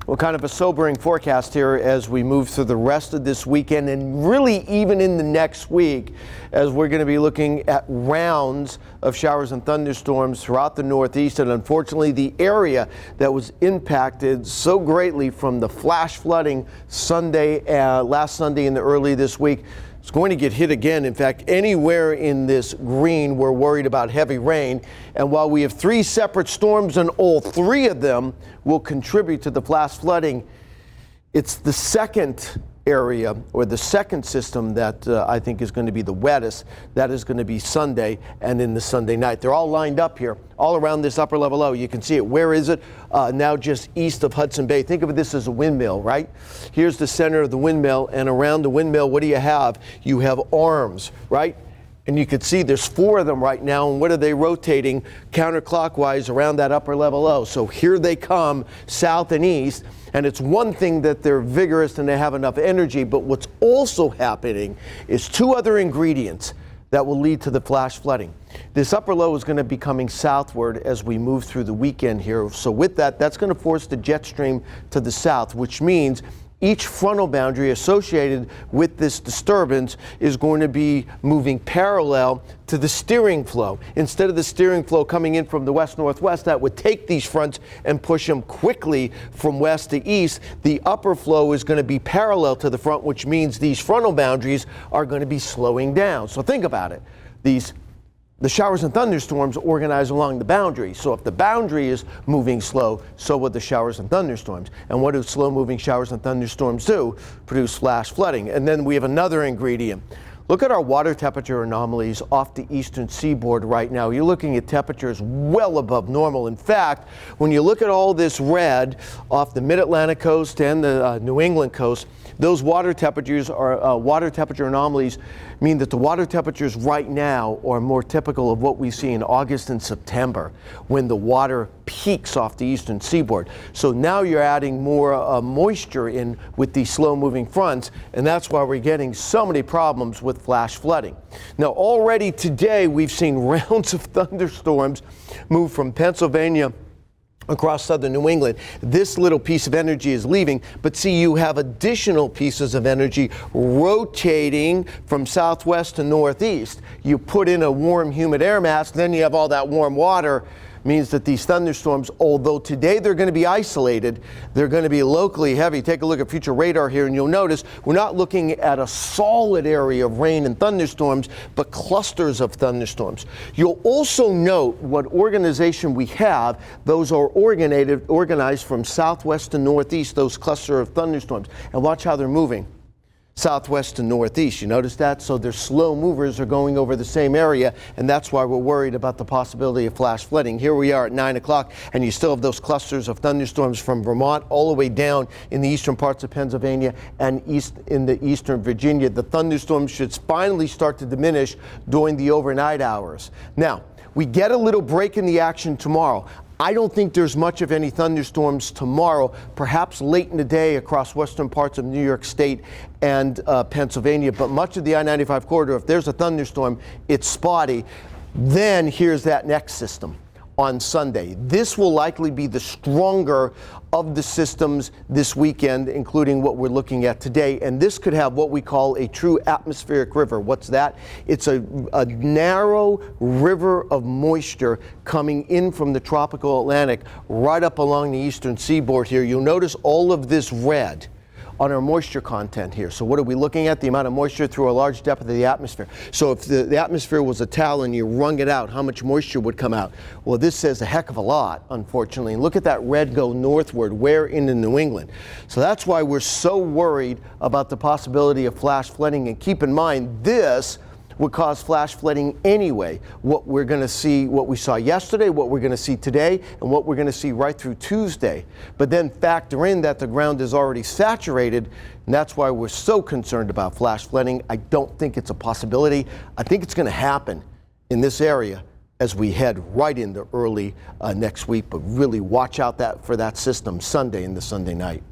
Well, kind of a sobering forecast here as we move through the rest of this weekend and really even in the next week, as we're going to be looking at rounds of showers and thunderstorms throughout the Northeast. And unfortunately, the area that was impacted so greatly from the flash flooding last Sunday and early this week, it's going to get hit again. In fact, anywhere in this green, we're worried about heavy rain. And while we have 3 separate storms and all 3 of them will contribute to the flash flooding, it's the second area or the second system that I think is going to be the wettest. That is going to be Sunday and in the Sunday night. They're all lined up here, all around this upper level low. You can see it. Where is it? Now just east of Hudson Bay. Think of this as a windmill, right? Here's the center of the windmill, and around the windmill, what do you have? You have arms, right? And you can see there's 4 of them right now, and what are they rotating counterclockwise around that upper level low? So here they come, south and east, and it's one thing that they're vigorous and they have enough energy, but what's also happening is 2 other ingredients that will lead to the flash flooding. This upper low is going to be coming southward as we move through the weekend here. So with that, that's going to force the jet stream to the south, which means each frontal boundary associated with this disturbance is going to be moving parallel to the steering flow. Instead of the steering flow coming in from the west-northwest, that would take these fronts and push them quickly from west to east. The upper flow is going to be parallel to the front, which means these frontal boundaries are going to be slowing down. So think about it. The showers and thunderstorms organize along the boundary. So if the boundary is moving slow, so will the showers and thunderstorms. And what do slow-moving showers and thunderstorms do? Produce flash flooding. And then we have another ingredient. Look at our water temperature anomalies off the eastern seaboard right now. You're looking at temperatures well above normal. In fact, when you look at all this red off the mid-Atlantic coast and the New England coast, those water temperatures are water temperature anomalies mean that the water temperatures right now are more typical of what we see in August and September when the water peaks off the eastern seaboard. So now you're adding more moisture in with these slow-moving fronts, and that's why we're getting so many problems with flash flooding. Now, already today we've seen rounds of thunderstorms move from Pennsylvania across southern New England. This little piece of energy is leaving, but see, you have additional pieces of energy rotating from southwest to northeast. You put in a warm, humid air mass, then you have all that warm water. Means that these thunderstorms, although today they're going to be isolated, they're going to be locally heavy. Take a look at future radar here, and you'll notice we're not looking at a solid area of rain and thunderstorms, but clusters of thunderstorms. You'll also note what organization we have. Those are organized from southwest to northeast, those cluster of thunderstorms. And watch how they're moving. Southwest to northeast. You notice that? So their slow movers are going over the same area, and that's why we're worried about the possibility of flash flooding. Here we are at 9 o'clock, and you still have those clusters of thunderstorms from Vermont all the way down in the eastern parts of Pennsylvania and east in the eastern Virginia. The thunderstorms should finally start to diminish during the overnight hours. Now, we get a little break in the action tomorrow. I don't think there's much of any thunderstorms tomorrow, perhaps late in the day across western parts of New York State and Pennsylvania, but much of the I-95 corridor, if there's a thunderstorm, it's spotty. Then here's that next system on Sunday. This will likely be the stronger of the systems this weekend, including what we're looking at today. And this could have what we call a true atmospheric river. What's that? It's a narrow river of moisture coming in from the tropical Atlantic right up along the eastern seaboard here. You'll notice all of this red on our moisture content here. So what are we looking at? The amount of moisture through a large depth of the atmosphere. So if the atmosphere was a towel and you wrung it out, how much moisture would come out? Well, this says a heck of a lot, unfortunately. And look at that red go northward, where into New England. So that's why we're so worried about the possibility of flash flooding. And keep in mind, this would cause flash flooding anyway. What we're going to see, what we saw yesterday, what we're going to see today, and what we're going to see right through Tuesday. But then factor in that the ground is already saturated, and that's why we're so concerned about flash flooding. I don't think it's a possibility. I think it's going to happen in this area as we head right into early next week. But really watch out for that system Sunday and the Sunday night.